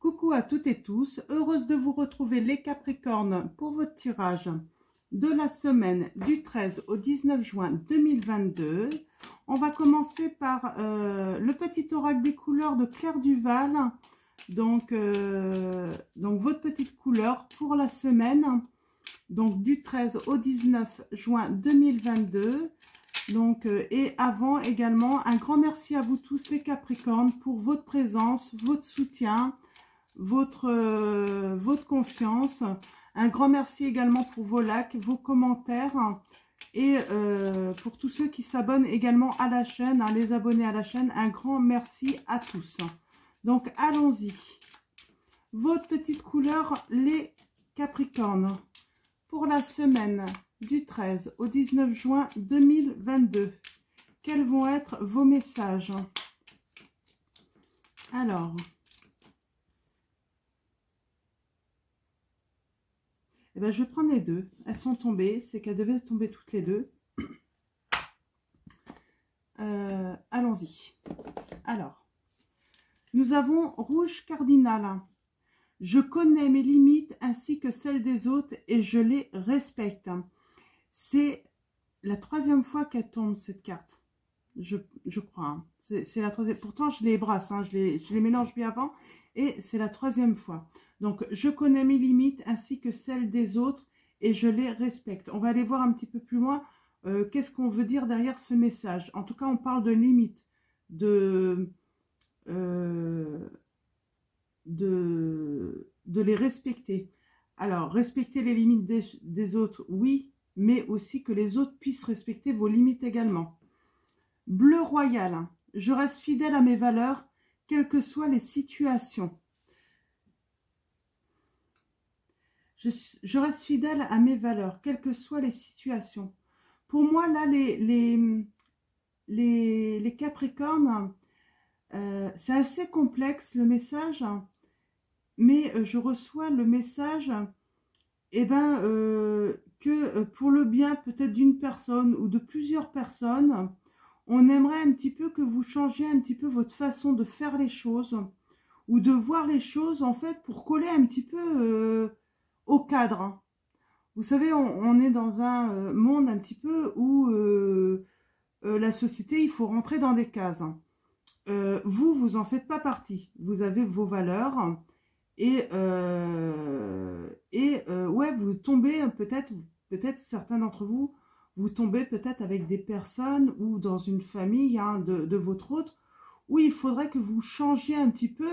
Coucou à toutes et tous, heureuse de vous retrouver les Capricornes pour votre tirage de la semaine du 13 au 19 juin 2022. On va commencer par le petit oracle des couleurs de Claire Duval. Donc votre petite couleur pour la semaine, donc du 13 au 19 juin 2022. Donc, et avant également, un grand merci à vous tous les Capricornes pour votre présence, votre soutien, votre confiance. Un grand merci également pour vos likes, vos commentaires et pour tous ceux qui s'abonnent également à la chaîne, les abonnés à la chaîne, un grand merci à tous. Donc allons-y. Votre petite couleur, les Capricornes, pour la semaine du 13 au 19 juin 2022. Quels vont être vos messages? Alors, eh ben, je vais prendre les deux. Elles sont tombées, c'est qu'elles devaient tomber toutes les deux. Allons-y. Alors, nous avons rouge cardinal. Je connais mes limites ainsi que celles des autres et je les respecte. C'est la troisième fois qu'elle tombe, cette carte. Je crois. Hein. C'est la troisième. Pourtant, je les brasse. Hein. Je les mélange bien avant. Et c'est la troisième fois. Donc, je connais mes limites ainsi que celles des autres et je les respecte. On va aller voir un petit peu plus loin. Qu'est-ce qu'on veut dire derrière ce message? En tout cas, on parle de limites. De les respecter. Alors, respecter les limites des autres, oui, mais aussi que les autres puissent respecter vos limites également. Bleu royal, je reste fidèle à mes valeurs, quelles que soient les situations. Je reste fidèle à mes valeurs, quelles que soient les situations. Pour moi, là, les Capricornes, c'est assez complexe le message, mais je reçois le message que pour le bien peut-être d'une personne ou de plusieurs personnes, on aimerait un petit peu que vous changiez un petit peu votre façon de faire les choses ou de voir les choses en fait pour coller un petit peu au cadre. Vous savez, on est dans un monde un petit peu où la société, il faut rentrer dans des cases. Vous en faites pas partie. Vous avez vos valeurs et ouais, vous tombez peut-être certains d'entre vous, vous tombez peut-être avec des personnes ou dans une famille de votre autre où il faudrait que vous changiez un petit peu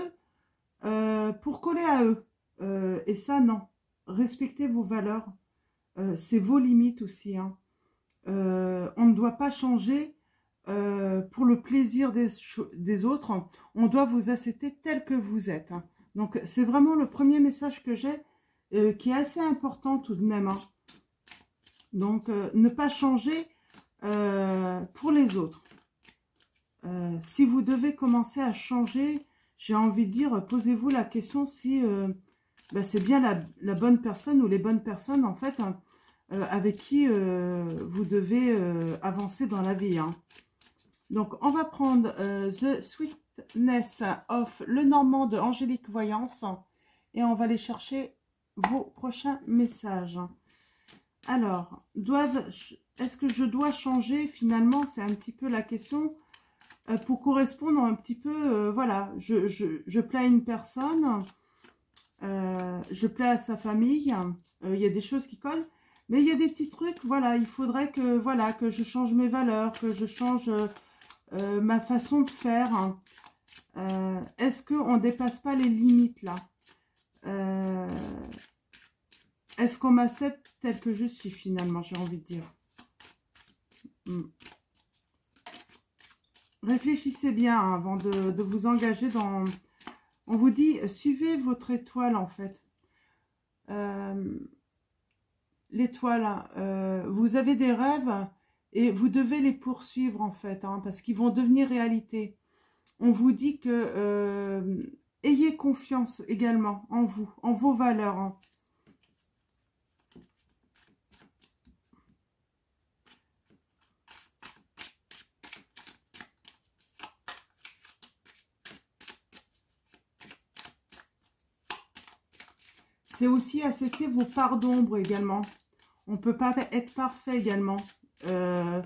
pour coller à eux. Et ça, non. Respectez vos valeurs. C'est vos limites aussi. Hein. On ne doit pas changer pour le plaisir des autres. On doit vous accepter tel que vous êtes. Hein. Donc, c'est vraiment le premier message que j'ai qui est assez important tout de même. Hein. Donc, ne pas changer pour les autres. Si vous devez commencer à changer, j'ai envie de dire, posez-vous la question si c'est bien la bonne personne ou les bonnes personnes, en fait, hein, avec qui vous devez avancer dans la vie. Hein. Donc, on va prendre The Sweetness of Lenormand de Angélique Voyance et on va aller chercher vos prochains messages. Alors, est-ce que je dois changer finalement? C'est un petit peu la question pour correspondre un petit peu, voilà, je plais à une personne, je plais à sa famille, il y a des choses qui collent, mais il y a des petits trucs, voilà, il faudrait que, voilà, que je change mes valeurs, que je change ma façon de faire. Est-ce qu'on ne dépasse pas les limites là? Est-ce qu'on m'accepte tel que je suis finalement, j'ai envie de dire. Réfléchissez bien hein, avant de vous engager dans... On vous dit, suivez votre étoile en fait. L'étoile, vous avez des rêves et vous devez les poursuivre en fait, hein, parce qu'ils vont devenir réalité. On vous dit que ayez confiance également en vous, en vos valeurs. Hein. C'est aussi accepter vos parts d'ombre également. On ne peut pas être parfait également. Il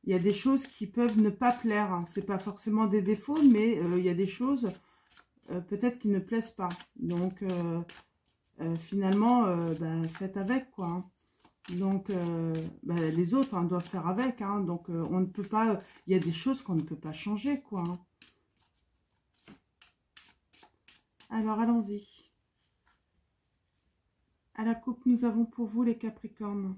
y a des choses qui peuvent ne pas plaire. Hein. Ce n'est pas forcément des défauts, mais il y a des choses peut-être qui ne plaisent pas. Donc, finalement, ben, faites avec, quoi. Hein. Donc, ben, les autres hein, doivent faire avec. Hein. Donc, on ne peut pas... Il y a des choses qu'on ne peut pas changer, quoi. Hein. Alors, allons-y. À la coupe, nous avons pour vous les Capricornes.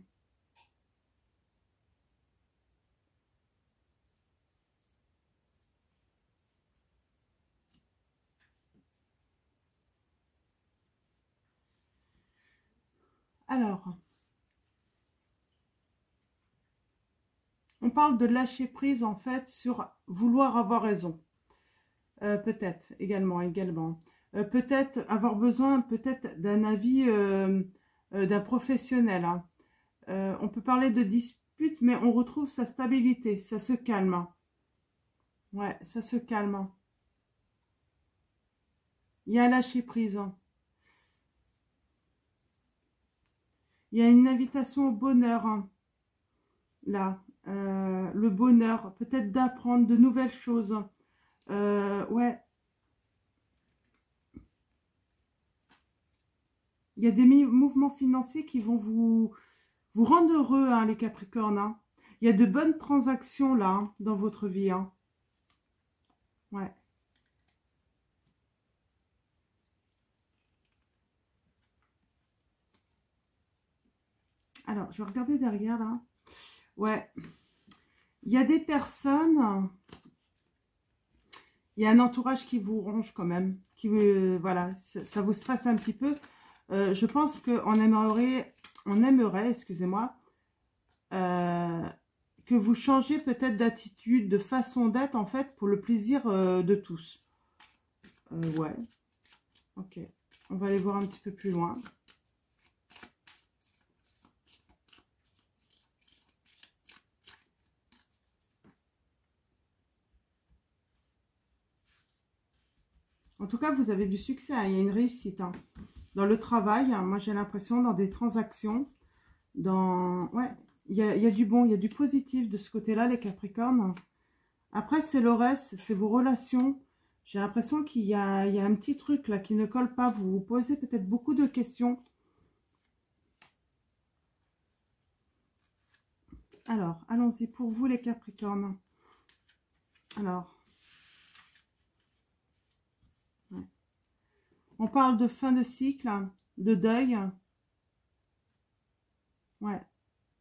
Alors, on parle de lâcher prise en fait sur vouloir avoir raison. Peut-être également. Peut-être avoir besoin peut-être d'un avis d'un professionnel. Hein. On peut parler de dispute, mais on retrouve sa stabilité, ça se calme. Hein. Ouais, ça se calme. Hein. Il y a un lâcher prise. Hein. Il y a une invitation au bonheur. Hein. Là, le bonheur, peut-être d'apprendre de nouvelles choses. Ouais. Il y a des mouvements financiers qui vont vous rendre heureux, hein, les Capricornes. Hein. Il y a de bonnes transactions là, hein, dans votre vie. Hein. Ouais. Alors, je vais regarder derrière là. Ouais. Il y a des personnes... Il y a un entourage qui vous ronge quand même. Qui, voilà, ça vous stresse un petit peu. Je pense qu'on aimerait, excusez-moi, que vous changez peut-être d'attitude, de façon d'être, en fait, pour le plaisir de tous. Ouais. Ok. On va aller voir un petit peu plus loin. En tout cas, vous avez du succès, hein, il y a une réussite. Hein. Dans le travail, hein, moi j'ai l'impression, dans des transactions, ouais, il y a du bon, il y a du positif de ce côté-là, les Capricornes. Après, c'est le reste, c'est vos relations. J'ai l'impression qu'il y a un petit truc là qui ne colle pas. Vous vous posez peut-être beaucoup de questions. Alors, allons-y pour vous, les Capricornes. Alors, ouais. On parle de fin de cycle, de deuil. Ouais.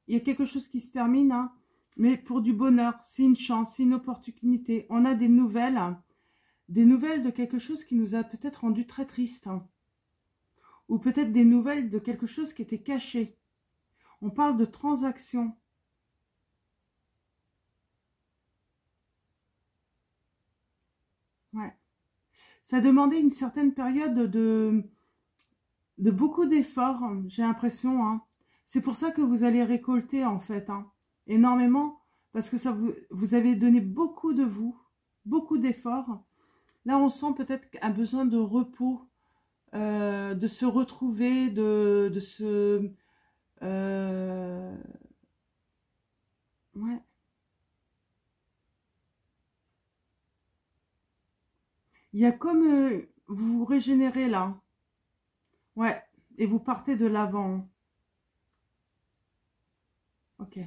Il y a quelque chose qui se termine, hein, mais pour du bonheur. C'est une chance, c'est une opportunité. On a des nouvelles de quelque chose qui nous a peut-être rendu très tristes. Hein, ou peut-être des nouvelles de quelque chose qui était caché. On parle de transactions. Ouais. Ça demandait une certaine période de beaucoup d'efforts, j'ai l'impression. Hein. C'est pour ça que vous allez récolter, en fait, hein, énormément, parce que ça vous avez donné beaucoup de vous, beaucoup d'efforts. Là, on sent peut-être un besoin de repos, de se retrouver, de se... ouais. Il y a comme... vous vous régénérez là. Ouais. Et vous partez de l'avant. Ok.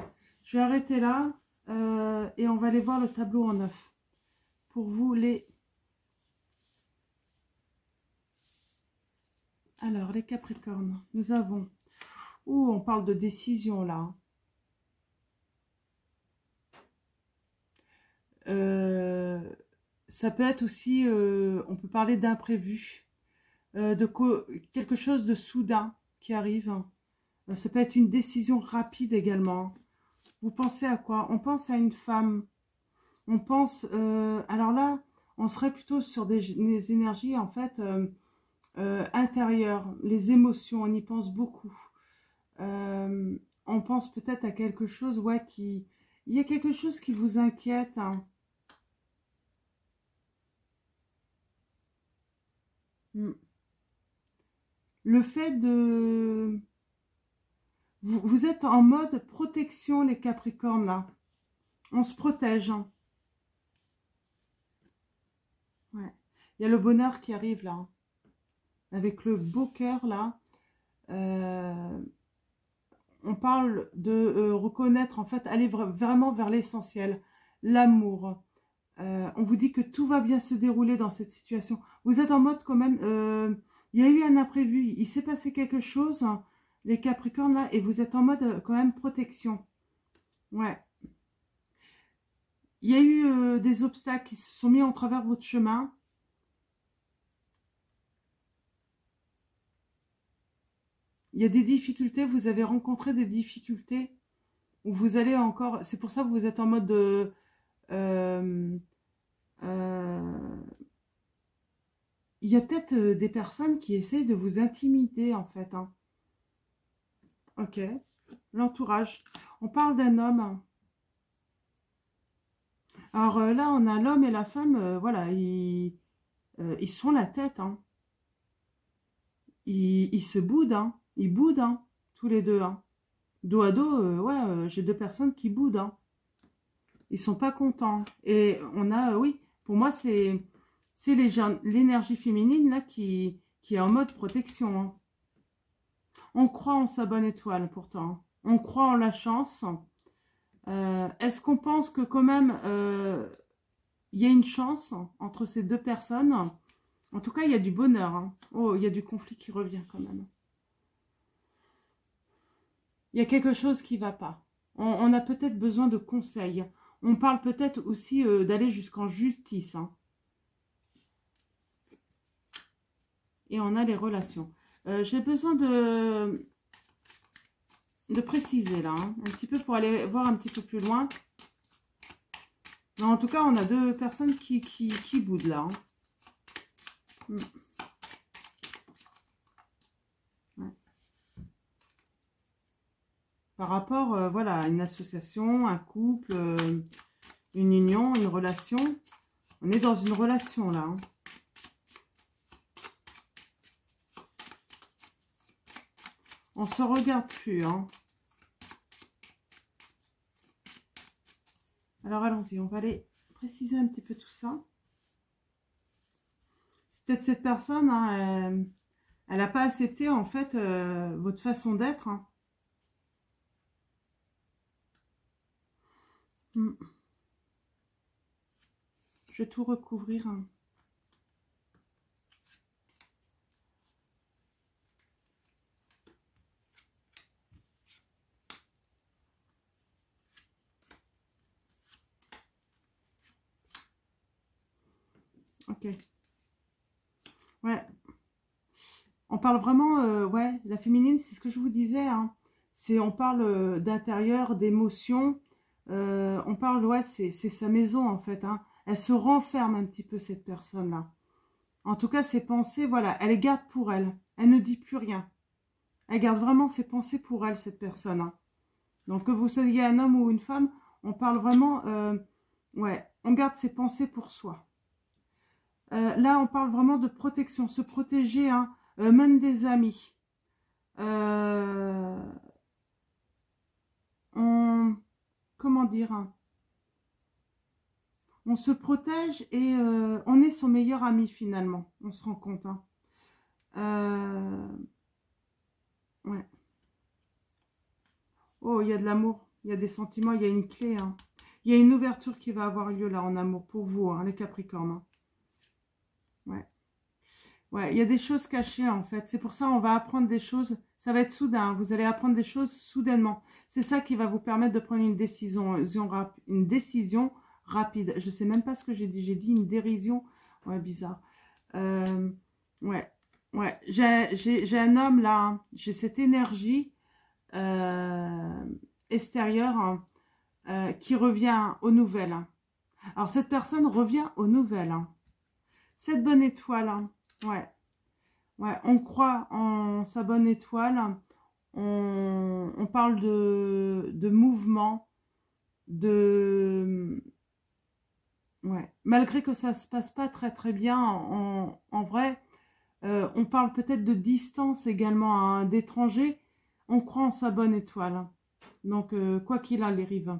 Je vais arrêter là. Et on va aller voir le tableau en neuf. Pour vous, les... Alors, les Capricornes. Nous avons... Ouh, on parle de décision là. Ça peut être aussi... on peut parler d'imprévu. De quelque chose de soudain qui arrive. Ça peut être une décision rapide également. Vous pensez à quoi? On pense à une femme. On pense... alors là, on serait plutôt sur des énergies, en fait, intérieures. Les émotions, on y pense beaucoup. On pense peut-être à quelque chose, ouais, qui... Il y a quelque chose qui vous inquiète. Hein. le fait de... Vous êtes en mode protection, les Capricornes, là. On se protège. Hein. Ouais. Il y a le bonheur qui arrive, là. Hein. Avec le beau cœur, là. On parle de reconnaître, en fait, aller vraiment vers l'essentiel. L'amour. On vous dit que tout va bien se dérouler dans cette situation. Vous êtes en mode quand même... il y a eu un imprévu. Il s'est passé quelque chose, hein, les Capricornes, là. Et vous êtes en mode quand même protection. Ouais. Il y a eu des obstacles qui se sont mis en travers votre chemin. Il y a des difficultés, vous avez rencontré des difficultés où vous allez encore... C'est pour ça que vous êtes en mode de... il y a peut-être des personnes qui essayent de vous intimider, en fait. Hein. Ok. L'entourage. On parle d'un homme. Alors là, on a l'homme et la femme. Voilà, ils sont la tête. Hein. Ils se boudent. Hein. Ils boudent, hein, tous les deux. Hein. Dos à dos, ouais, j'ai deux personnes qui boudent. Hein. Ils sont pas contents. Et on a, oui, pour moi, c'est l'énergie féminine là qui est en mode protection. Hein. On croit en sa bonne étoile pourtant. On croit en la chance. Est-ce qu'on pense que quand même il y a une chance entre ces deux personnes? En tout cas, il y a du bonheur. Hein. Oh, il y a du conflit qui revient quand même. Il y a quelque chose qui ne va pas. On a peut-être besoin de conseils. On parle peut-être aussi d'aller jusqu'en justice. Hein. Et on a les relations. J'ai besoin de préciser là, hein, un petit peu pour aller voir un petit peu plus loin. Non, en tout cas, on a deux personnes qui boudent là. Hein. Ouais. Par rapport, voilà, à une association, un couple, une union, une relation. On est dans une relation là. Hein. On se regarde plus. Hein. Alors allons-y, on va aller préciser un petit peu tout ça. C'est peut-être cette personne, hein, elle n'a pas accepté en fait votre façon d'être. Hein. Je vais tout recouvrir. Hein. Ok. Ouais. On parle vraiment, ouais, la féminine, c'est ce que je vous disais. Hein. On parle d'intérieur, d'émotion. On parle, ouais, c'est sa maison en fait. Hein. Elle se renferme un petit peu, cette personne-là. En tout cas, ses pensées, voilà, elle les garde pour elle. Elle ne dit plus rien. Elle garde vraiment ses pensées pour elle, cette personne. Hein. Donc, que vous soyez un homme ou une femme, on parle vraiment, ouais, on garde ses pensées pour soi. Là, on parle vraiment de protection, se protéger, hein, même des amis. Comment dire, hein, on se protège et on est son meilleur ami finalement, on se rend compte. Hein. Ouais. Oh, il y a de l'amour, il y a des sentiments, il y a une clé. Hein. Il y a une ouverture qui va avoir lieu là en amour pour vous, hein, les Capricornes. Hein. Ouais. Ouais, il y a des choses cachées en fait. C'est pour ça qu'on va apprendre des choses. Ça va être soudain. Vous allez apprendre des choses soudainement. C'est ça qui va vous permettre de prendre une décision rapide. Je sais même pas ce que j'ai dit. J'ai dit une dérision. Ouais, bizarre. Ouais, ouais. J'ai un homme là. Hein. J'ai cette énergie extérieure hein, qui revient aux nouvelles. Hein. Alors cette personne revient aux nouvelles. Hein. Cette bonne étoile. Hein. Ouais. Ouais, on croit en sa bonne étoile. On parle de mouvement, de... Ouais. Malgré que ça se passe pas très très bien, en vrai, on on parle peut-être de distance également, hein, d'étrangers. On croit en sa bonne étoile. Hein. Donc, quoi qu'il arrive.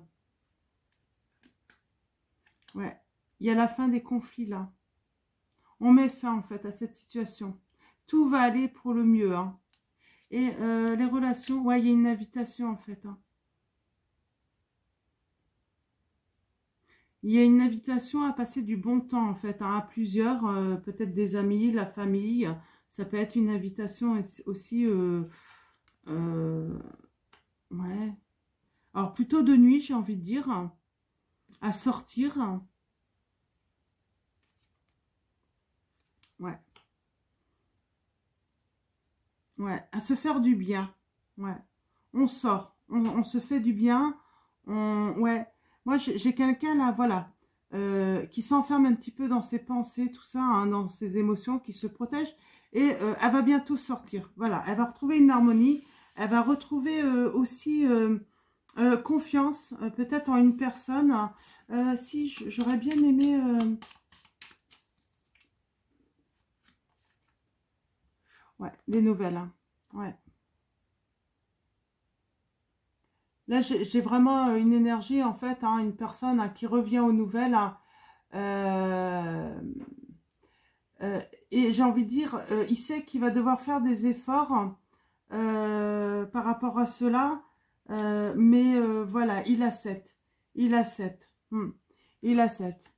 Ouais. Il y a la fin des conflits, là. On met fin, en fait, à cette situation. Tout va aller pour le mieux. Hein. Et les relations, ouais, il y a une invitation, en fait. Hein. Il y a une invitation à passer du bon temps, en fait, hein, à plusieurs, peut-être des amis, la famille. Ça peut être une invitation aussi, ouais. Alors, plutôt de nuit, j'ai envie de dire, à sortir. Ouais. Ouais, à se faire du bien. Ouais. On sort, on se fait du bien. Ouais. Moi, j'ai quelqu'un là, voilà, qui s'enferme un petit peu dans ses pensées, tout ça, hein, dans ses émotions, qui se protège. Et elle va bientôt sortir. Voilà, elle va retrouver une harmonie. Elle va retrouver aussi confiance, peut-être en une personne. Si, j'aurais bien aimé... ouais, des nouvelles. Hein. Ouais. Là, j'ai vraiment une énergie, en fait, hein, une personne hein, qui revient aux nouvelles. Hein, euh, euh, et j'ai envie de dire, il sait qu'il va devoir faire des efforts par rapport à cela. Mais voilà, il accepte. Il accepte. Il accepte.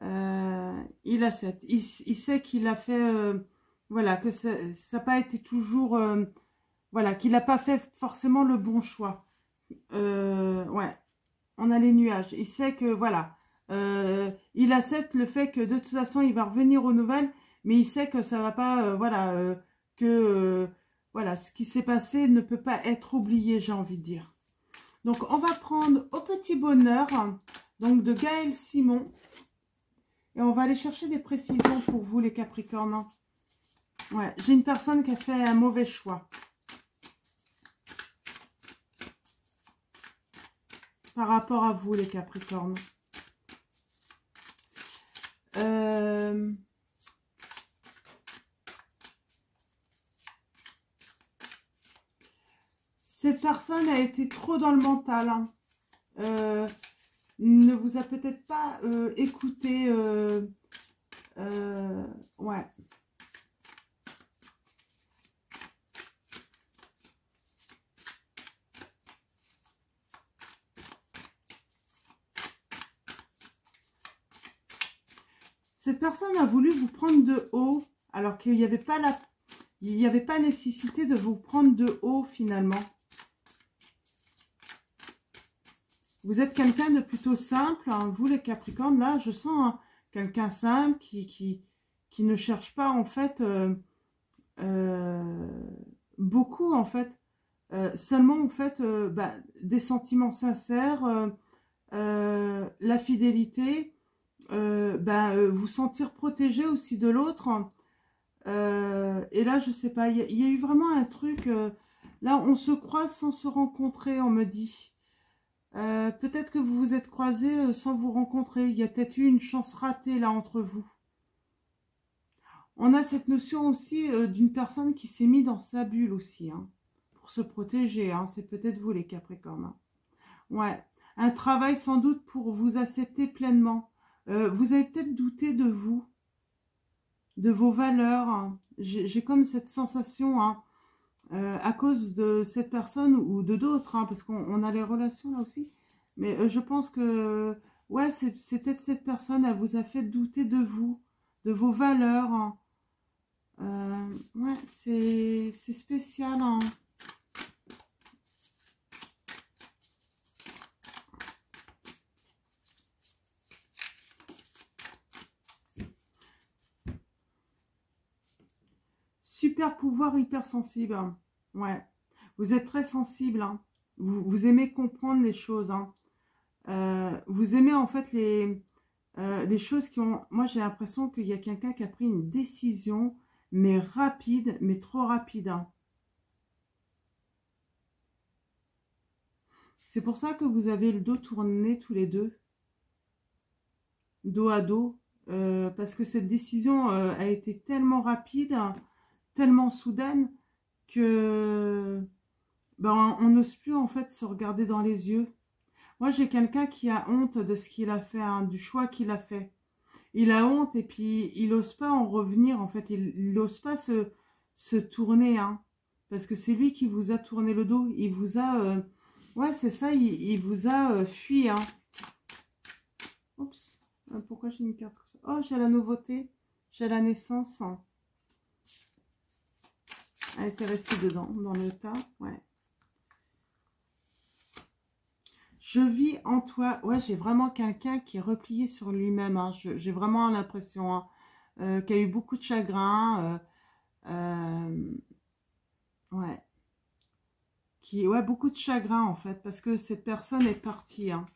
Il accepte. Il sait qu'il a fait... voilà, que ça n'a pas été toujours... voilà, qu'il n'a pas fait forcément le bon choix. Ouais, on a les nuages. Il sait que, voilà, il accepte le fait que de toute façon, il va revenir aux nouvelles, mais il sait que ça va pas, voilà, que, voilà, ce qui s'est passé ne peut pas être oublié, j'ai envie de dire. Donc, on va prendre au petit bonheur, donc de Gaël Simon, et on va aller chercher des précisions pour vous, les Capricornes. Ouais, j'ai une personne qui a fait un mauvais choix. Par rapport à vous, les Capricornes. Cette personne a été trop dans le mental. Hein. Ne vous a peut-être pas écouté. Ouais. Cette personne a voulu vous prendre de haut, alors qu'il n'y avait pas nécessité de vous prendre de haut finalement. Vous êtes quelqu'un de plutôt simple, hein, vous les Capricornes, là je sens hein, quelqu'un simple qui ne cherche pas en fait beaucoup en fait, seulement en fait bah, des sentiments sincères, la fidélité, vous sentir protégé aussi de l'autre. Et là, je sais pas, il y a eu vraiment un truc. Là, on se croise sans se rencontrer, on me dit. Peut-être que vous vous êtes croisés sans vous rencontrer. Il y a peut-être eu une chance ratée là entre vous. On a cette notion aussi d'une personne qui s'est mise dans sa bulle aussi, hein, pour se protéger. Hein, c'est peut-être vous les Capricornes. Hein. Ouais, un travail sans doute pour vous accepter pleinement. Vous avez peut-être douté de vous, de vos valeurs. Hein. J'ai comme cette sensation, hein, à cause de cette personne ou de d'autres, hein, parce qu'on a les relations là aussi. Mais je pense que, ouais, c'est peut-être cette personne, elle vous a fait douter de vous, de vos valeurs. Hein. Ouais, c'est spécial. Hein. Super pouvoir hypersensible. Ouais. Vous êtes très sensible. Hein. Vous aimez comprendre les choses. Hein. Vous aimez en fait les choses qui ont... Moi, j'ai l'impression qu'il y a quelqu'un qui a pris une décision, mais rapide, mais trop rapide. Hein. C'est pour ça que vous avez le dos tourné tous les deux. Dos à dos. Parce que cette décision a été tellement rapide... tellement soudaine que ben, on n'ose plus en fait se regarder dans les yeux. Moi, j'ai quelqu'un qui a honte de ce qu'il a fait, hein, du choix qu'il a fait. Il a honte et puis il n'ose pas en revenir, en fait. Il n'ose pas se tourner, hein, parce que c'est lui qui vous a tourné le dos. Il vous a... ouais, c'est ça, il vous a fui, hein. Oups, pourquoi j'ai une carte comme ça? Oh, j'ai la nouveauté, j'ai la naissance. Elle était restée dedans, dans le tas, ouais. Je vis en toi. Ouais, j'ai vraiment quelqu'un qui est replié sur lui-même. Hein. J'ai vraiment l'impression hein, qu'il y a eu beaucoup de chagrin. Ouais. Ouais, beaucoup de chagrin en fait, parce que cette personne est partie. Hein.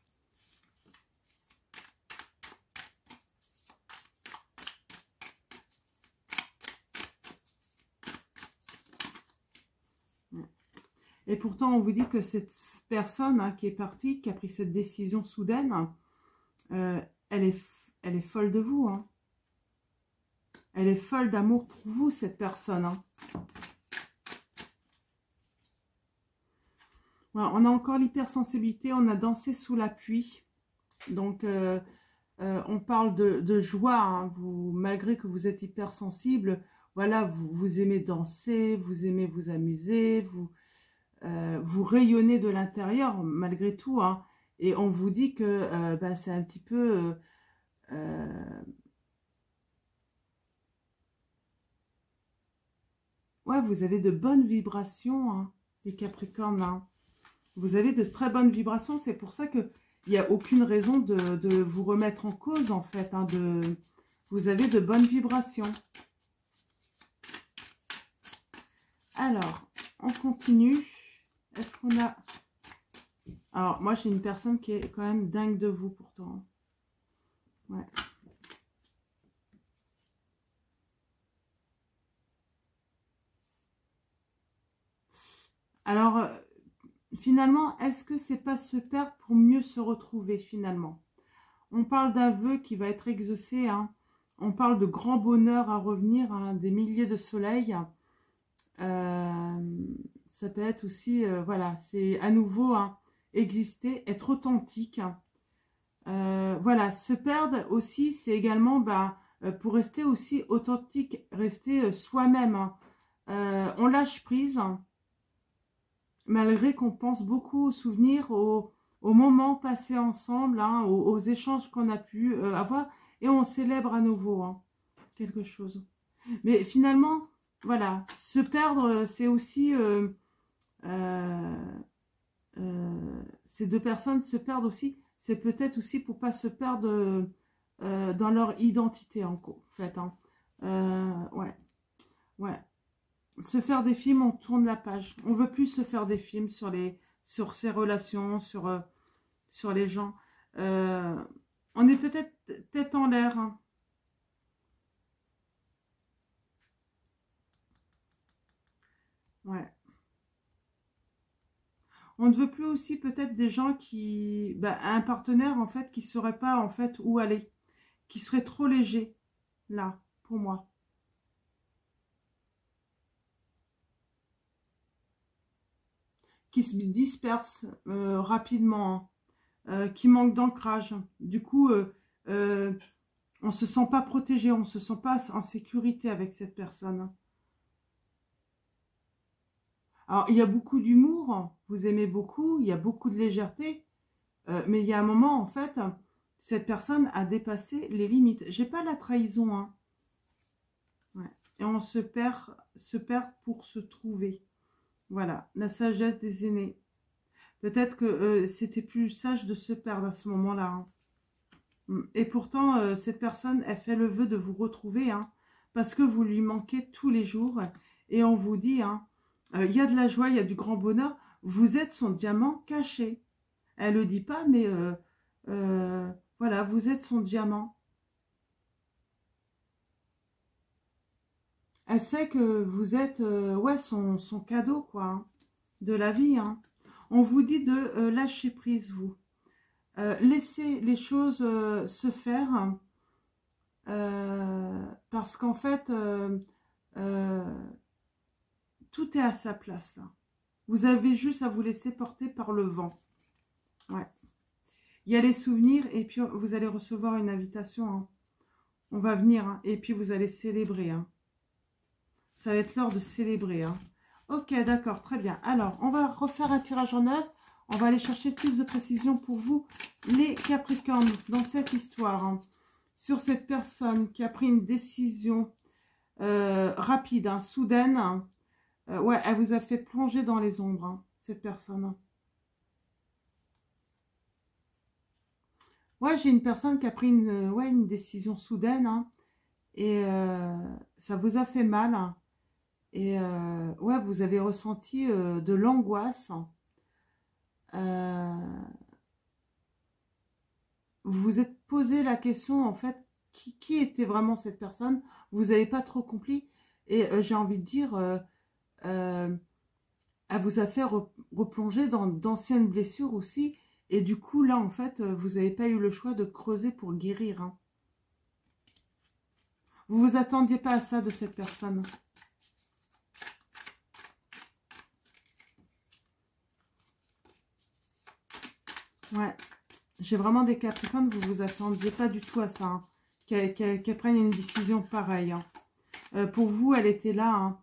Et pourtant, on vous dit que cette personne hein, qui est partie, qui a pris cette décision soudaine, elle est folle de vous. Hein. Elle est folle d'amour pour vous, cette personne. Hein. Voilà, on a encore l'hypersensibilité, on a dansé sous la pluie. Donc, on parle de joie. Hein. Malgré que vous êtes hypersensible, voilà, vous aimez danser, vous aimez vous amuser, vous rayonnez de l'intérieur malgré tout, hein, et on vous dit que bah, c'est un petit peu ouais, vous avez de bonnes vibrations, hein, les Capricornes, hein. Vous avez de très bonnes vibrations, c'est pour ça que il n'y a aucune raison de vous remettre en cause en fait, hein, vous avez de bonnes vibrations. Alors, on continue. Est-ce qu'on a... Alors, moi, j'ai une personne qui est quand même dingue de vous, pourtant. Ouais. Alors, finalement, est-ce que c'est pas se perdre pour mieux se retrouver, finalement? On parle d'un vœu qui va être exaucé, hein. On parle de grand bonheur à revenir, hein, des milliers de soleils. Ça peut être aussi, voilà, c'est à nouveau hein, exister, être authentique. Voilà, se perdre aussi, c'est également bah, pour rester aussi authentique, rester soi-même. Hein. On lâche prise, hein, malgré qu'on pense beaucoup aux souvenirs, aux moments passés ensemble, hein, aux échanges qu'on a pu avoir, et on célèbre à nouveau hein, quelque chose. Mais finalement, voilà, se perdre, c'est aussi... ces deux personnes se perdent aussi, c'est peut-être aussi pour pas se perdre dans leur identité en fait. Hein. Ouais, ouais. Se faire des films, on tourne la page. On veut plus se faire des films sur ces relations, sur les gens. On est peut-être tête en l'air. Hein. Ouais. On ne veut plus aussi peut-être des gens qui... Bah, un partenaire, en fait, qui ne saurait pas, en fait, où aller. Qui serait trop léger, là, pour moi. Qui se disperse rapidement, hein, qui manque d'ancrage. Du coup, on ne se sent pas protégé, on ne se sent pas en sécurité avec cette personne. Alors, il y a beaucoup d'humour, vous aimez beaucoup, il y a beaucoup de légèreté, mais il y a un moment, en fait, cette personne a dépassé les limites. J'ai pas la trahison, hein. Ouais. Et on se perd pour se trouver. Voilà, la sagesse des aînés. Peut-être que c'était plus sage de se perdre à ce moment-là. Hein. Et pourtant, cette personne, elle fait le vœu de vous retrouver, hein, parce que vous lui manquez tous les jours. Et on vous dit, hein, il y a de la joie, il y a du grand bonheur. Vous êtes son diamant caché. Elle le dit pas, mais voilà, vous êtes son diamant. Elle sait que vous êtes ouais, son cadeau, quoi, hein, de la vie. Hein. On vous dit de lâcher prise, vous. Laissez les choses se faire. Parce qu'en fait, tout est à sa place là. Vous avez juste à vous laisser porter par le vent. Ouais. Il y a les souvenirs et puis vous allez recevoir une invitation. Hein. On va venir hein, et puis vous allez célébrer. Hein. Ça va être l'heure de célébrer. Hein. Ok, d'accord, très bien. Alors, on va refaire un tirage en neuf. On va aller chercher plus de précision pour vous, les Capricornes, dans cette histoire. Hein. Sur cette personne qui a pris une décision rapide, hein, soudaine. Hein. Ouais, elle vous a fait plonger dans les ombres, hein, cette personne. Ouais, j'ai une personne qui a pris une décision soudaine. Hein, et ça vous a fait mal. Hein, et ouais, vous avez ressenti de l'angoisse. Vous vous êtes posé la question, en fait, qui était vraiment cette personne? Vous n'avez pas trop compris. Et j'ai envie de dire, elle vous a fait replonger dans d'anciennes blessures aussi. Et du coup, là, en fait, vous n'avez pas eu le choix de creuser pour guérir. Hein. Vous ne vous attendiez pas à ça de cette personne. Ouais. J'ai vraiment des Capricornes, vous ne vous attendiez pas du tout à ça. Hein. Qu'elle prenne une décision pareille. Hein. Pour vous, elle était là. Hein.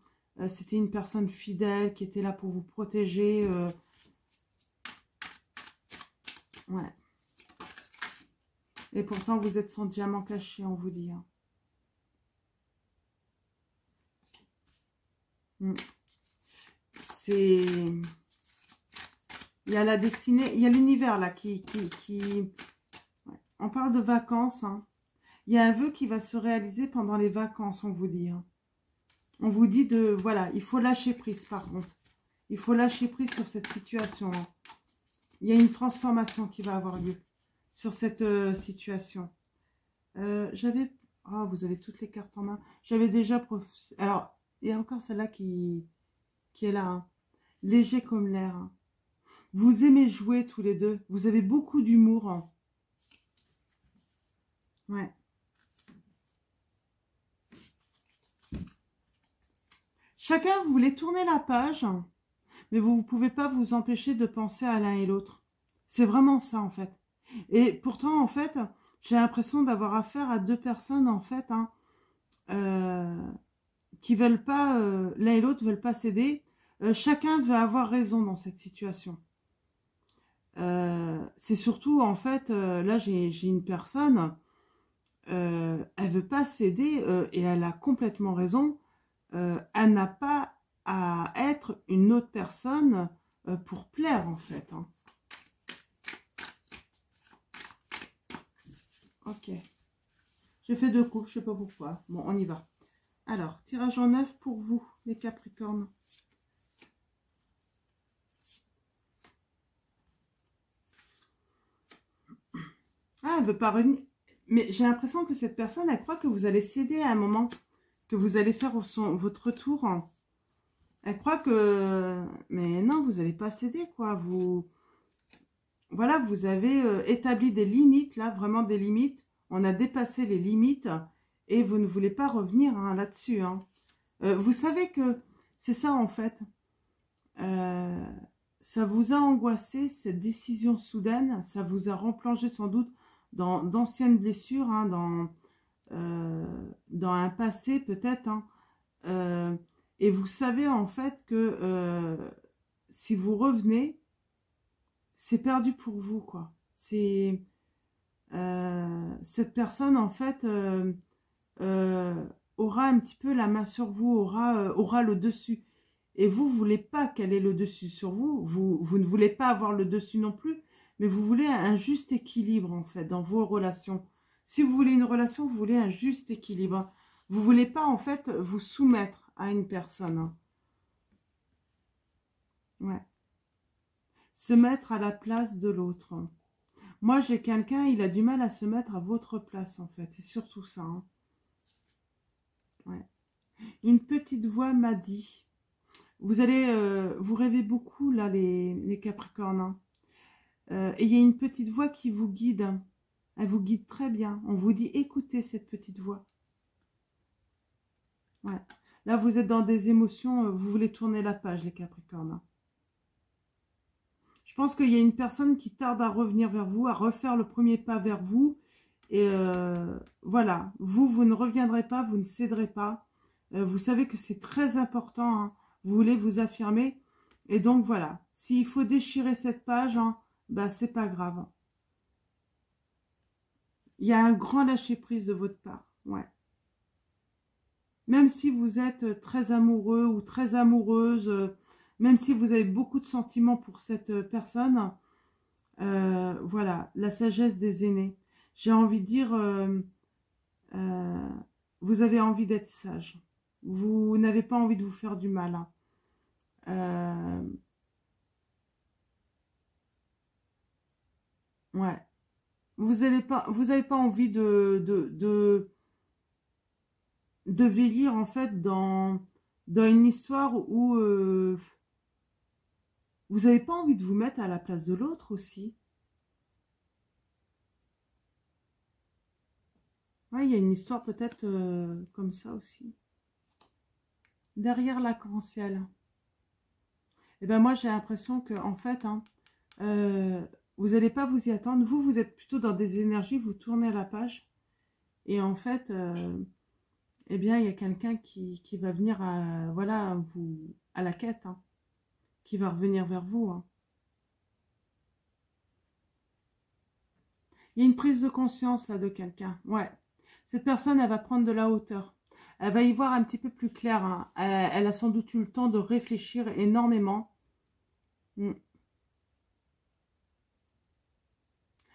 C'était une personne fidèle qui était là pour vous protéger. Ouais. Et pourtant, vous êtes son diamant caché, on vous dit. Hein. C'est... Il y a la destinée, il y a l'univers là qui... Ouais. On parle de vacances. Hein. Il y a un vœu qui va se réaliser pendant les vacances, on vous dit. Hein. On vous dit de... Voilà, il faut lâcher prise par contre. Il faut lâcher prise sur cette situation. Hein. Il y a une transformation qui va avoir lieu sur cette situation. J'avais... Oh, vous avez toutes les cartes en main. J'avais déjà... Alors, il y a encore celle-là qui est là. Hein. Léger comme l'air. Hein. Vous aimez jouer tous les deux. Vous avez beaucoup d'humour. Hein. Ouais. Chacun, vous voulez tourner la page, mais vous ne pouvez pas vous empêcher de penser à l'un et l'autre. C'est vraiment ça, en fait. Et pourtant, en fait, j'ai l'impression d'avoir affaire à deux personnes, en fait, hein, qui veulent pas, l'un et l'autre veulent pas céder. Chacun veut avoir raison dans cette situation. C'est surtout, en fait, là, j'ai une personne, elle veut pas céder et elle a complètement raison. Elle n'a pas à être une autre personne pour plaire, en fait. Hein. Ok. J'ai fait 2 coups, je sais pas pourquoi. Bon, on y va. Alors, tirage en 9 pour vous, les Capricornes. Ah, elle veut pas revenir. Mais j'ai l'impression que cette personne, elle croit que vous allez céder à un moment, que vous allez faire votre retour. Elle croit que... Mais non, vous n'allez pas céder, quoi. Voilà, vous avez établi des limites, là, vraiment des limites. On a dépassé les limites et vous ne voulez pas revenir hein, là-dessus. Hein. Vous savez que c'est ça, en fait. Ça vous a angoissé, cette décision soudaine. Ça vous a replongé sans doute dans d'anciennes blessures, hein, dans un passé peut-être. Hein. Et vous savez, en fait, que si vous revenez, c'est perdu pour vous, quoi. C'est... cette personne, en fait, aura un petit peu la main sur vous, aura le dessus. Et vous ne voulez pas qu'elle ait le dessus sur vous. Vous ne voulez pas avoir le dessus non plus, mais vous voulez un juste équilibre, en fait, dans vos relations. Si vous voulez une relation, vous voulez un juste équilibre. Vous ne voulez pas, en fait, vous soumettre à une personne. Hein. Ouais. Se mettre à la place de l'autre. Moi, j'ai quelqu'un, il a du mal à se mettre à votre place, en fait. C'est surtout ça. Hein. Ouais. Une petite voix m'a dit, vous allez, vous rêvez beaucoup, là, les Capricornes. Hein. Et il y a une petite voix qui vous guide. Hein. Elle vous guide très bien. On vous dit, écoutez cette petite voix. Ouais. Là, vous êtes dans des émotions, vous voulez tourner la page, les Capricornes, hein. Je pense qu'il y a une personne qui tarde à revenir vers vous, à refaire le premier pas vers vous. Et voilà, vous ne reviendrez pas, vous ne céderez pas. Vous savez que c'est très important, hein. Vous voulez vous affirmer. Et donc voilà, s'il faut déchirer cette page, hein, bah, c'est pas grave. Il y a un grand lâcher-prise de votre part. Ouais. Même si vous êtes très amoureux ou très amoureuse, même si vous avez beaucoup de sentiments pour cette personne, voilà, la sagesse des aînés. J'ai envie de dire, vous avez envie d'être sage. Vous n'avez pas envie de vous faire du mal, hein. Ouais. Vous avez pas envie de vieillir en fait dans une histoire où vous n'avez pas envie de vous mettre à la place de l'autre aussi. Ouais, il y a une histoire peut-être comme ça aussi. Derrière l'arc-en-ciel. Et ben moi j'ai l'impression que en fait, hein, vous n'allez pas vous y attendre. Vous êtes plutôt dans des énergies, vous tournez la page. Et en fait, eh bien, il y a quelqu'un qui va venir voilà, à la quête, hein, qui va revenir vers vous, hein. Il y a une prise de conscience là de quelqu'un. Ouais. Cette personne, elle va prendre de la hauteur. Elle va y voir un petit peu plus clair, hein. Elle a sans doute eu le temps de réfléchir énormément. Mm.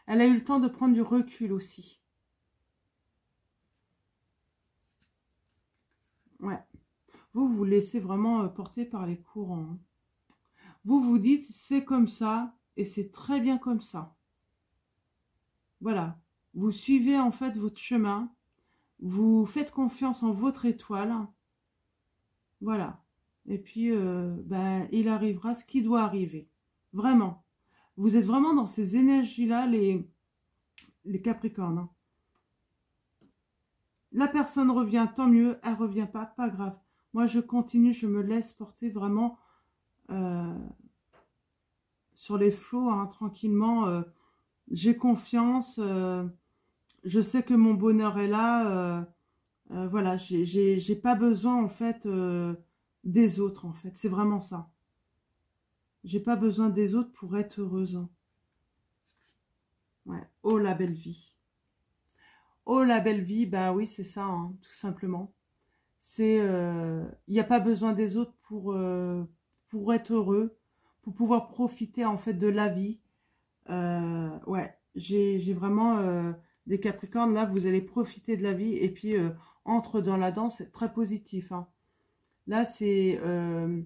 Elle a eu le temps de prendre du recul aussi. Ouais. Vous vous laissez vraiment porter par les courants, hein. Vous vous dites, c'est comme ça, et c'est très bien comme ça. Voilà. Vous suivez en fait votre chemin. Vous faites confiance en votre étoile. Voilà. Et puis, ben, il arrivera ce qui doit arriver. Vraiment. Vous êtes vraiment dans ces énergies-là, les Capricornes, hein. La personne revient, tant mieux. Elle revient pas, pas grave. Moi, je continue, je me laisse porter vraiment sur les flots, hein, tranquillement. J'ai confiance. Je sais que mon bonheur est là. Voilà, j'ai pas besoin en fait des autres en fait. C'est vraiment ça. J'ai pas besoin des autres pour être heureuse, hein. Ouais. Oh la belle vie. Oh la belle vie, bah oui c'est ça, hein, tout simplement. C'est, il n'y a pas besoin des autres pour être heureux, pour pouvoir profiter en fait de la vie. Ouais, j'ai vraiment des Capricornes là, vous allez profiter de la vie et puis entre dans la danse, c'est très positif, hein. Là, c'est euh,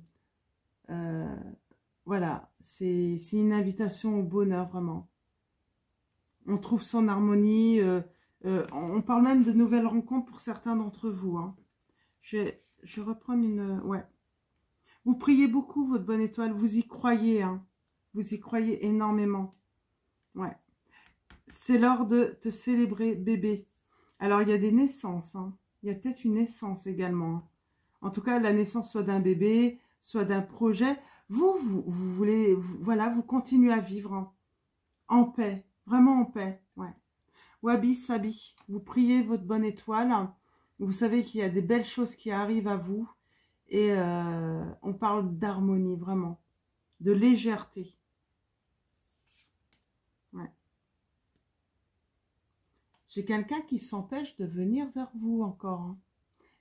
voilà, c'est une invitation au bonheur vraiment. On trouve son harmonie. On parle même de nouvelles rencontres pour certains d'entre vous, hein. Je vais reprendre une. Ouais. Vous priez beaucoup votre bonne étoile, vous y croyez, hein. Vous y croyez énormément. Ouais. C'est l'heure de te célébrer, bébé. Alors, il y a des naissances, hein. Il y a peut-être une naissance également, hein. En tout cas, la naissance soit d'un bébé, soit d'un projet. Vous voulez, voilà, vous continuez à vivre, hein, en paix, vraiment en paix. Ouais. Wabi Sabi, vous priez votre bonne étoile. Vous savez qu'il y a des belles choses qui arrivent à vous. Et on parle d'harmonie, vraiment. De légèreté. Ouais. J'ai quelqu'un qui s'empêche de venir vers vous encore, hein.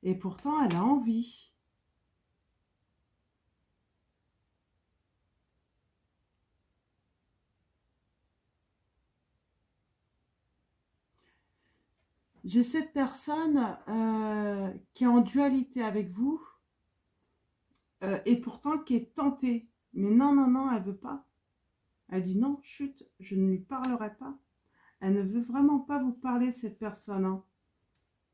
Et pourtant, elle a envie. J'ai cette personne qui est en dualité avec vous et pourtant qui est tentée. Mais non, non, non, elle veut pas. Elle dit non, chut, je ne lui parlerai pas. Elle ne veut vraiment pas vous parler, cette personne, hein.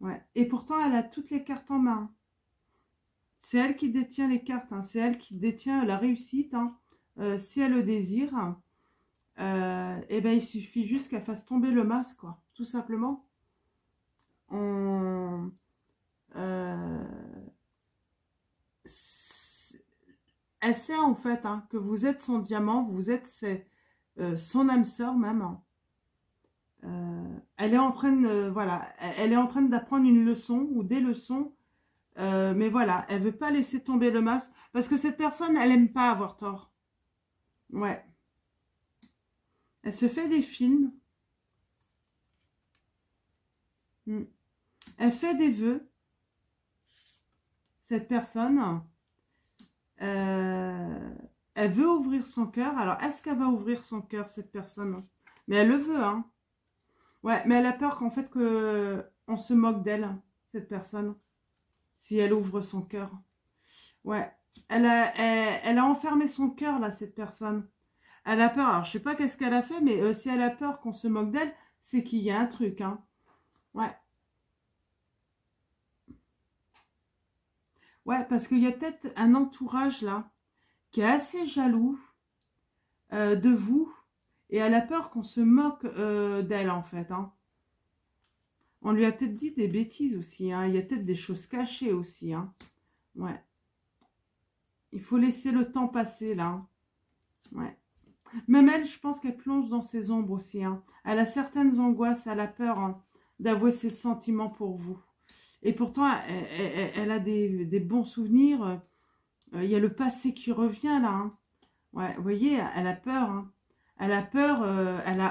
Ouais. Et pourtant, elle a toutes les cartes en main. C'est elle qui détient les cartes, hein. C'est elle qui détient la réussite, hein. Si elle le désire, eh ben, il suffit juste qu'elle fasse tomber le masque, quoi, tout simplement. On, euh, elle sait en fait hein, que vous êtes son diamant, vous êtes son âme sœur même. Hein. Elle est en train de, voilà, elle est en train d'apprendre une leçon ou des leçons, mais voilà, elle veut pas laisser tomber le masque parce que cette personne, elle aime pas avoir tort. Ouais. Elle se fait des films. Elle fait des vœux. Cette personne, elle veut ouvrir son cœur. Alors, est-ce qu'elle va ouvrir son cœur, cette personne? Mais elle le veut, hein. Ouais, mais elle a peur qu'en fait on se moque d'elle, cette personne, si elle ouvre son cœur. Ouais, elle a enfermé son cœur, là, cette personne. Elle a peur, alors je sais pas qu'est-ce qu'elle a fait, mais si elle a peur qu'on se moque d'elle, c'est qu'il y a un truc, hein. Ouais. Ouais, parce qu'il y a peut-être un entourage, là, qui est assez jaloux de vous, et elle a peur qu'on se moque d'elle, en fait, hein. On lui a peut-être dit des bêtises aussi, hein. Il y a peut-être des choses cachées aussi, hein. Ouais. Il faut laisser le temps passer, là. Hein. Ouais. Même elle, je pense qu'elle plonge dans ses ombres aussi, hein. Elle a certaines angoisses, elle a peur hein, d'avouer ses sentiments pour vous. Et pourtant, elle a des bons souvenirs. Il y a le passé qui revient, là. Hein. Ouais, vous voyez, elle a peur. Hein. Elle a peur, elle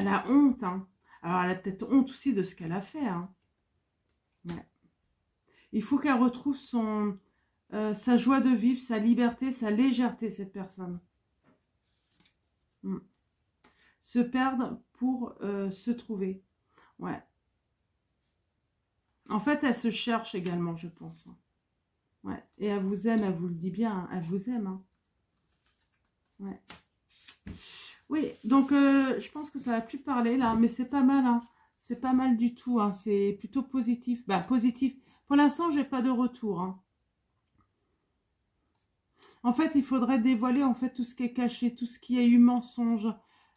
a honte. Hein. Alors, elle a peut-être honte aussi de ce qu'elle a fait. Hein. Ouais. Il faut qu'elle retrouve sa joie de vivre, sa liberté, sa légèreté, cette personne. Se perdre pour se trouver. Ouais. En fait, elle se cherche également, je pense. Ouais. Et elle vous aime, elle vous le dit bien. Hein. Elle vous aime. Hein. Ouais. Oui, donc je pense que ça va plus parler là, mais c'est pas mal, hein. C'est pas mal du tout, hein. C'est plutôt positif. Bah, positif. Pour l'instant, j'ai pas de retour. Hein. En fait, il faudrait dévoiler en fait tout ce qui est caché, tout ce qui a eu mensonge.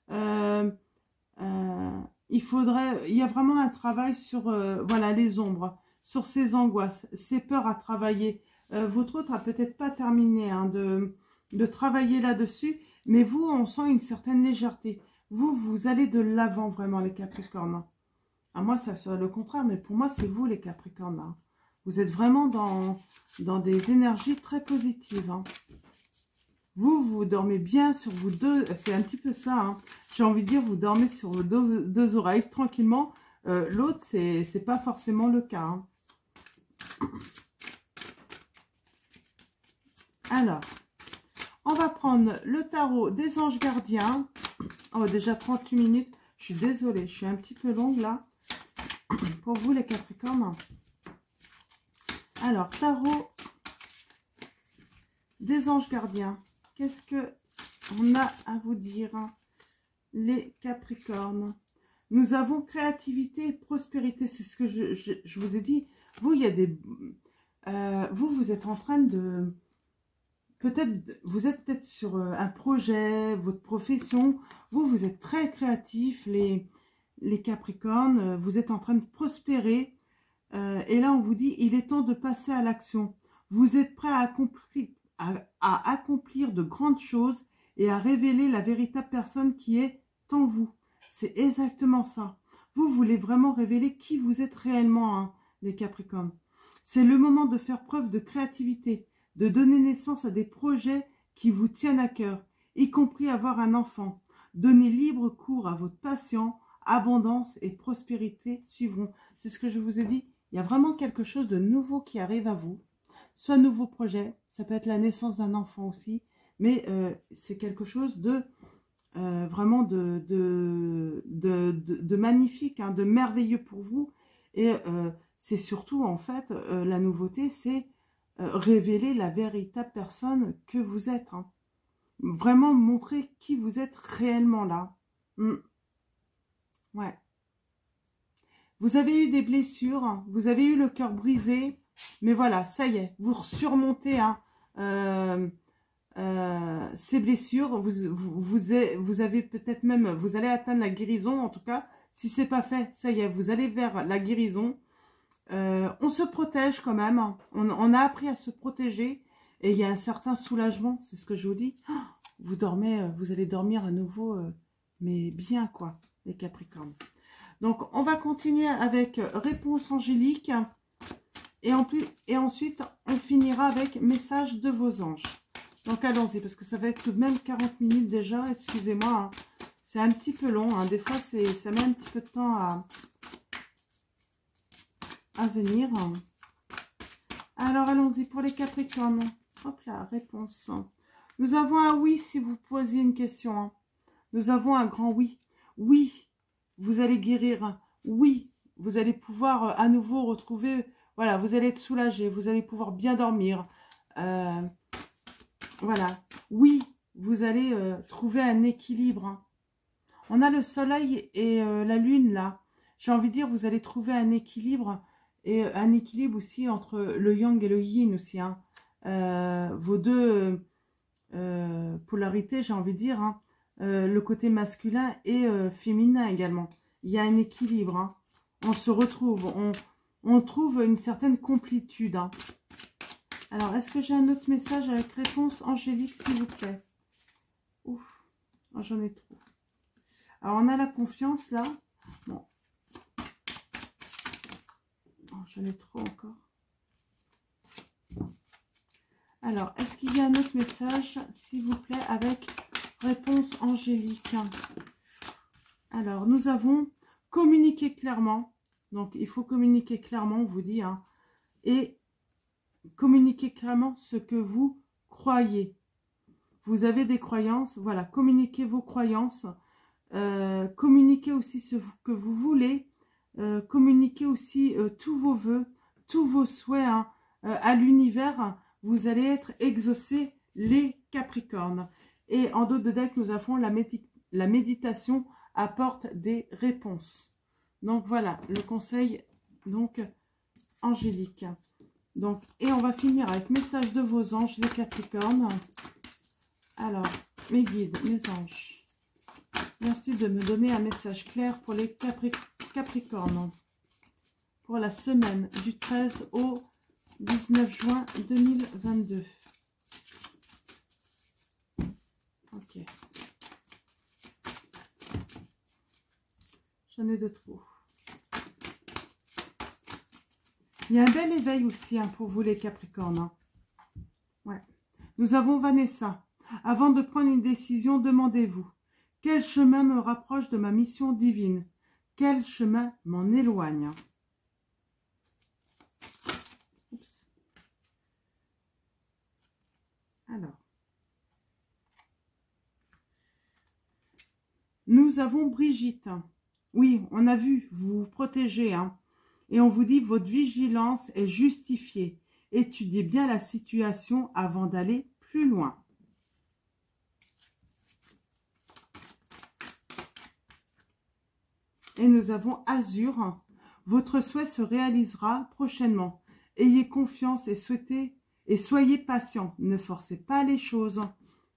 Il y a vraiment un travail sur voilà, les ombres, sur ces angoisses, ces peurs à travailler. Votre autre a peut-être pas terminé hein, de travailler là-dessus, mais vous, on sent une certaine légèreté. Vous allez de l'avant vraiment, les Capricornes. À moi, ça serait le contraire, mais pour moi, c'est vous, les Capricornes. Hein. Vous êtes vraiment dans des énergies très positives. Hein. Vous dormez bien sur vos deux... C'est un petit peu ça, hein. J'ai envie de dire, vous dormez sur vos deux oreilles tranquillement. L'autre, c'est pas forcément le cas. Hein. Alors, on va prendre le tarot des anges gardiens. Oh, déjà 38 minutes. Je suis désolée, je suis un petit peu longue là. Pour vous, les Capricornes. Alors, tarot des anges gardiens. Qu'est-ce qu'on a à vous dire, les Capricornes? Nous avons créativité et prospérité. C'est ce que je vous ai dit. Vous, il y a des... vous êtes en train de... Peut-être, vous êtes peut-être sur un projet, votre profession. Vous êtes très créatifs, les Capricornes. Vous êtes en train de prospérer. Et là, on vous dit, il est temps de passer à l'action. Vous êtes prêts à accomplir de grandes choses et à révéler la véritable personne qui est en vous. C'est exactement ça. Vous voulez vraiment révéler qui vous êtes réellement, hein, les Capricornes. C'est le moment de faire preuve de créativité, de donner naissance à des projets qui vous tiennent à cœur, y compris avoir un enfant. Donnez libre cours à votre passion, abondance et prospérité suivront. C'est ce que je vous ai dit. Il y a vraiment quelque chose de nouveau qui arrive à vous. Soit nouveau projet, ça peut être la naissance d'un enfant aussi, mais c'est quelque chose de vraiment de magnifique, hein, de merveilleux pour vous. Et c'est surtout, en fait, la nouveauté, c'est révéler la véritable personne que vous êtes. Hein. Vraiment montrer qui vous êtes réellement là. Ouais. Vous avez eu des blessures, hein, vous avez eu le cœur brisé, mais voilà, ça y est, vous surmontez hein, ces blessures. Vous avez peut-être même, vous allez atteindre la guérison, en tout cas, si c'est pas fait, ça y est, vous allez vers la guérison. On se protège quand même, on a appris à se protéger, Et il y a un certain soulagement, c'est ce que je vous dis. Vous dormez, vous allez dormir à nouveau, mais bien quoi, les Capricornes. Donc, on va continuer avec réponse angélique. Et ensuite, on finira avec message de vos anges. Donc, allons-y, parce que ça va être tout de même 40 minutes déjà. Excusez-moi, hein. C'est un petit peu long. Hein. Des fois, ça met un petit peu de temps à venir. Alors, allons-y pour les Capricornes. Hop là, réponse. Nous avons un oui si vous posez une question. Hein. Nous avons un grand oui. Oui, vous allez guérir. Oui, vous allez pouvoir à nouveau retrouver... Voilà, vous allez être soulagé, vous allez pouvoir bien dormir. Voilà. Oui, vous allez trouver un équilibre. Hein. On a le soleil et la lune là. J'ai envie de dire, vous allez trouver un équilibre. Et un équilibre aussi entre le yang et le yin aussi. Hein. Vos deux polarités, j'ai envie de dire. Hein. Le côté masculin et féminin également. Il y a un équilibre. Hein. On se retrouve, on trouve une certaine complétude. Hein. Alors, est-ce que j'ai un autre message avec réponse angélique, s'il vous plaît? Ouf, oh, j'en ai trop. Alors, on a la confiance, là. Bon. Oh, j'en ai trop encore. Alors, est-ce qu'il y a un autre message, s'il vous plaît, avec réponse angélique? Alors, nous avons communiqué clairement. Donc, il faut communiquer clairement, on vous dit, hein, et communiquer clairement ce que vous croyez. Vous avez des croyances, voilà, communiquez vos croyances, communiquez aussi ce que vous voulez, communiquez aussi tous vos vœux, tous vos souhaits hein, à l'univers. Vous allez être exaucés, les Capricornes. Et en dos de deck, nous avons la méditation apporte des réponses. Donc voilà, le conseil donc angélique. Donc, et on va finir avec message de vos anges, les Capricornes. Alors, mes guides, mes anges, merci de me donner un message clair pour les Capricornes. Pour la semaine du 13 au 19 juin 2022. Ok. J'en ai de trop. Il y a un bel éveil aussi hein, pour vous les Capricornes. Hein. Ouais. Nous avons Vanessa. Avant de prendre une décision, demandez-vous. Quel chemin me rapproche de ma mission divine? Quel chemin m'en éloigne? Oups. Alors. Nous avons Brigitte. Oui, on a vu, vous vous protégez. Hein. Et on vous dit, votre vigilance est justifiée. Étudiez bien la situation avant d'aller plus loin. Et nous avons Azur. Votre souhait se réalisera prochainement. Ayez confiance et soyez patient. Ne forcez pas les choses.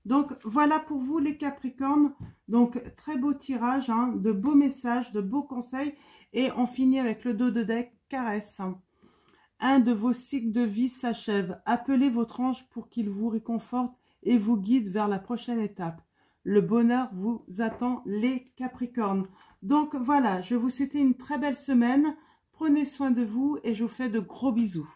Donc, voilà pour vous les Capricornes. Donc, très beau tirage, hein, de beaux messages, de beaux conseils. Et on finit avec le dos de deck, caresse. Un de vos cycles de vie s'achève. Appelez votre ange pour qu'il vous réconforte et vous guide vers la prochaine étape. Le bonheur vous attend, les Capricornes. Donc, voilà, je vais vous souhaiter une très belle semaine. Prenez soin de vous et je vous fais de gros bisous.